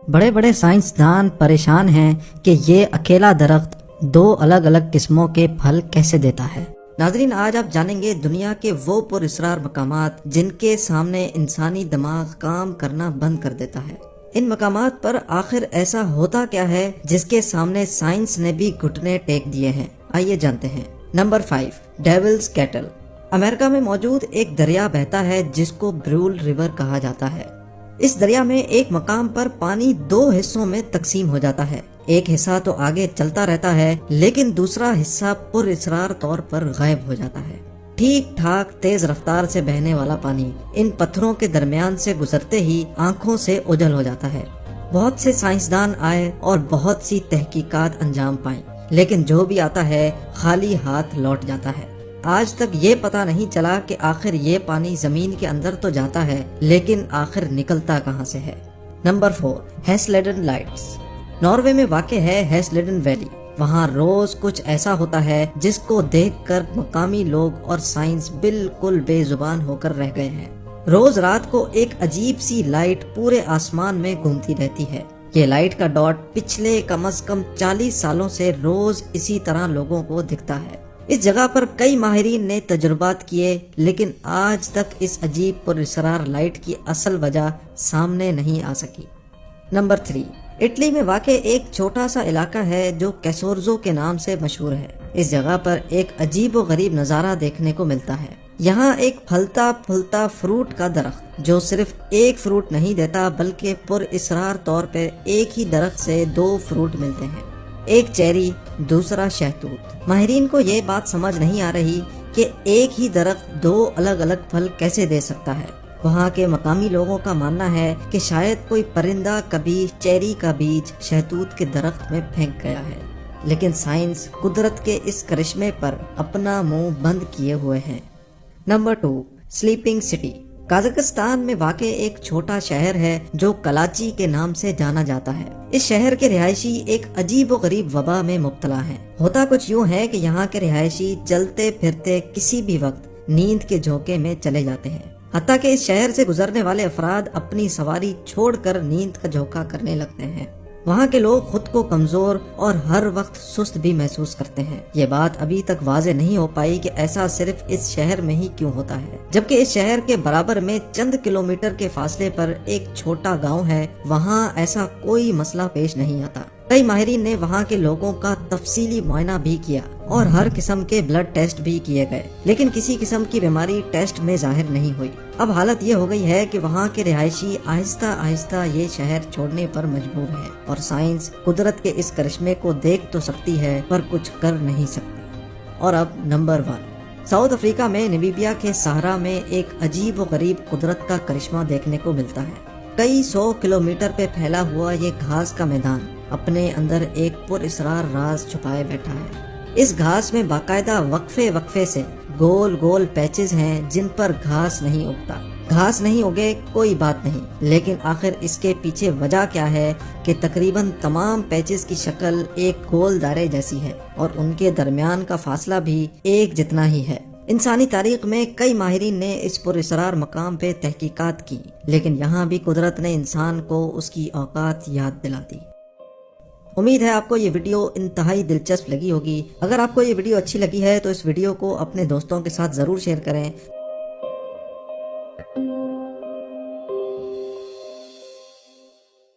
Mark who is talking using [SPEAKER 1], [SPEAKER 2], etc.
[SPEAKER 1] بڑے بڑے سائنسدان پریشان ہیں کہ یہ اکیلا درخت دو الگ الگ قسموں کے پھل کیسے دیتا ہے۔ ناظرین، آج آپ جانیں گے دنیا کے وہ پر اسرار مقامات جن کے سامنے انسانی دماغ کام کرنا بند کر دیتا ہے۔ ان مقامات پر آخر ایسا ہوتا کیا ہے جس کے سامنے سائنس نے بھی گھٹنے ٹیک دیے ہیں؟ آئیے جانتے ہیں۔ Number 5، devil's Cattell. امریکہ میں موجود ایک دریا بہتا ہے جس کو برول ریور کہا جاتا ہے۔ اس دریا میں ایک مقام پر پانی دو حصوں میں تقسیم ہو جاتا ہے۔ ایک حصہ تو آگے چلتا رہتا ہے لیکن دوسرا حصہ پر اسرار طور پر غائب ہو جاتا ہے۔ ٹھیک ٹھاک تیز رفتار سے بہنے والا پانی ان پتھروں کے درمیان سے گزرتے ہی آنکھوں سے اوجھل ہو جاتا ہے۔ بہت سے سائنسدان آئے اور بہت سی تحقیقات انجام پائیں، لیکن جو بھی آتا ہے خالی ہاتھ لوٹ جاتا ہے۔ آج تک یہ پتا نہیں چلا کہ آخر یہ پانی زمین کے اندر تو جاتا ہے لیکن آخر نکلتا کہاں سے ہے۔ Number 4، ہیسلیڈن lights. ناروے میں واقع ہے ہیسلیڈن ویلی۔ وہاں روز کچھ ایسا ہوتا ہے جس کو دیکھ کر مقامی لوگ اور سائنس بالکل بے زبان ہو کر رہ گئے ہیں۔ روز رات کو ایک عجیب سی لائٹ پورے آسمان میں گھومتی رہتی ہے۔ یہ لائٹ کا ڈاٹ پچھلے کم از کم 40 سالوں سے روز اسی طرح لوگوں کو دکھتا ہے۔ اس جگہ پر کئی ماہرین نے تجربات کیے لیکن آج تک اس عجیب پر اسرار لائٹ کی اصل وجہ سامنے نہیں آ سکی۔ نمبر 3، اٹلی میں واقع ایک چھوٹا سا علاقہ ہے جو کیسورزو کے نام سے مشہور ہے۔ اس جگہ پر ایک عجیب و غریب نظارہ دیکھنے کو ملتا ہے۔ یہاں ایک پھلتا پھولتا فروٹ کا درخت جو صرف ایک فروٹ نہیں دیتا بلکہ پر اسرار طور پر ایک ہی درخت سے 2 فروٹ ملتے ہیں، ایک چیری دوسرا شہتوت۔ ماہرین کو یہ بات سمجھ نہیں آ رہی کہ ایک ہی درخت 2 الگ الگ پھل کیسے دے سکتا ہے۔ وہاں کے مقامی لوگوں کا ماننا ہے کہ شاید کوئی پرندہ کبھی چیری کا بیج شہتوت کے درخت میں پھینک گیا ہے، لیکن سائنس قدرت کے اس کرشمے پر اپنا منہ بند کیے ہوئے ہیں۔ Number 2، sleeping city. قازقستان میں واقع ایک چھوٹا شہر ہے جو کلاچی کے نام سے جانا جاتا ہے۔ اس شہر کے رہائشی ایک عجیب و غریب وبا میں مبتلا ہیں۔ ہوتا کچھ یوں ہے کہ یہاں کے رہائشی چلتے پھرتے کسی بھی وقت نیند کے جھونکے میں چلے جاتے ہیں، حتیٰ کہ اس شہر سے گزرنے والے افراد اپنی سواری چھوڑ کر نیند کا جھونکا کرنے لگتے ہیں۔ وہاں کے لوگ خود کو کمزور اور ہر وقت سست بھی محسوس کرتے ہیں۔ یہ بات ابھی تک واضح نہیں ہو پائی کہ ایسا صرف اس شہر میں ہی کیوں ہوتا ہے، جبکہ اس شہر کے برابر میں چند کلومیٹر کے فاصلے پر ایک چھوٹا گاؤں ہے، وہاں ایسا کوئی مسئلہ پیش نہیں آتا۔ کئی ماہرین نے وہاں کے لوگوں کا تفصیلی معائنہ بھی کیا اور ہر قسم کے بلڈ ٹیسٹ بھی کیے گئے، لیکن کسی قسم کی بیماری ٹیسٹ میں ظاہر نہیں ہوئی۔ اب حالت یہ ہو گئی ہے کہ وہاں کے رہائشی آہستہ آہستہ یہ شہر چھوڑنے پر مجبور ہے، اور سائنس قدرت کے اس کرشمے کو دیکھ تو سکتی ہے پر کچھ کر نہیں سکتی۔ اور اب نمبر 1، ساؤتھ افریقہ میں نمیبیا کے صحرا میں ایک عجیب و غریب قدرت کا کرشمہ دیکھنے کو ملتا ہے۔ کئی 100 کلومیٹر پہ پھیلا ہوا یہ گھاس کا میدان اپنے اندر ایک پر اسرار راز چھپائے بیٹھا ہے۔ اس گھاس میں باقاعدہ وقفے وقفے سے گول گول پیچز ہیں جن پر گھاس نہیں اگتا۔ گھاس نہیں اگے کوئی بات نہیں، لیکن آخر اس کے پیچھے وجہ کیا ہے کہ تقریباً تمام پیچز کی شکل ایک گول دائرے جیسی ہے اور ان کے درمیان کا فاصلہ بھی ایک جتنا ہی ہے۔ انسانی تاریخ میں کئی ماہرین نے اس پر اسرار مقام پہ تحقیقات کی، لیکن یہاں بھی قدرت نے انسان کو اس کی اوقات یاد دلا دی۔ امید ہے آپ کو یہ ویڈیو انتہائی دلچسپ لگی ہوگی۔ اگر آپ کو یہ ویڈیو اچھی لگی ہے تو اس ویڈیو کو اپنے دوستوں کے ساتھ ضرور شیئر کریں۔